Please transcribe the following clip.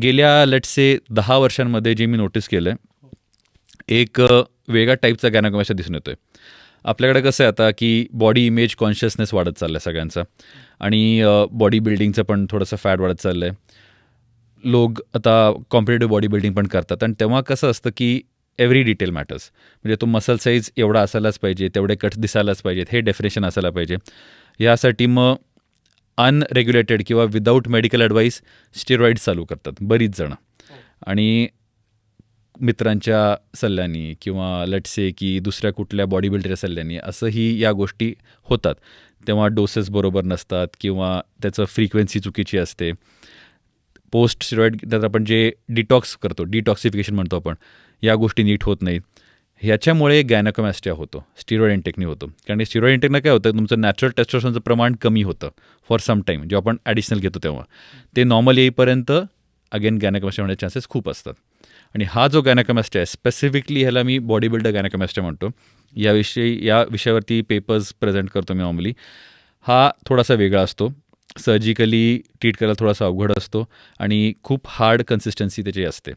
गेल्या let's say 10 वर्षांमध्ये जे मी नोटीस केलं आहे, एक वेगळ्या टाईपचा गायनेकोमॅस्टिया दिसून येतो आहे. आपल्याकडे कसं आहे आता की बॉडी इमेज कॉन्शियसनेस वाढत चालला आहे सगळ्यांचा आणि बॉडी बिल्डिंगचं पण थोडंसं फॅट वाढत चाललं आहे. लोक आता कॉम्पिटेटिव्ह बॉडी बिल्डिंग पण करतात आणि तेव्हा कसं असतं की एव्हरी डिटेल मॅटर्स. म्हणजे तो मसल साईज एवढा असायलाच पाहिजे, तेवढे कट्स दिसायलाच पाहिजेत, हे डेफिनेशन असायला पाहिजे. यासाठी मग अनरेग्युलेटेड किंवा विदाऊट मेडिकल ॲडवाईस स्टेरॉईड्स चालू करतात बरीच जणं. आणि मित्रांच्या सल्ल्याने किंवा लेट्स से की दुसऱ्या कुठल्या बॉडी बिल्डरच्या सल्ल्याने असंही या गोष्टी होतात. तेव्हा डोसेस बरोबर नसतात किंवा त्याचं फ्रिक्वेन्सी चुकीची असते. पोस्ट स्टेरॉईड त्यात आपण जे डिटॉक्स करतो, डिटॉक्सिफिकेशन म्हणतो आपण, या गोष्टी नीट होत नाहीत. ह्याच्यामुळे गायनेकोमॅस्टिया होतो, स्टिरॉईड इंटेकने होतो. कारण स्टिरॉईड इंटेकनं काय होतं, तुमचं नॅचरल टेस्टोस्टेरोनचं प्रमाण कमी होतं फॉर सम टाईम, जेव्हा आपण ॲडिशनल घेतो तेव्हा. ते नॉर्मल येईपर्यंत अगेन गायनेकोमॅस्टिया होण्याचे चान्सेस खूप असतात. आणि हा जो गायनेकोमॅस्टिया आहे, स्पेसिफिकली ह्याला मी बॉडी बिल्डर गायनेकोमॅस्टिया म्हणतो. या विषयावरती पेपर्स प्रेझेंट करतो मी नॉर्मली. हा थोडासा वेगळा असतो, सर्जिकली ट्रीट करायला थोडासा अवघड असतो आणि खूप हार्ड कन्सिस्टन्सी त्याची असते.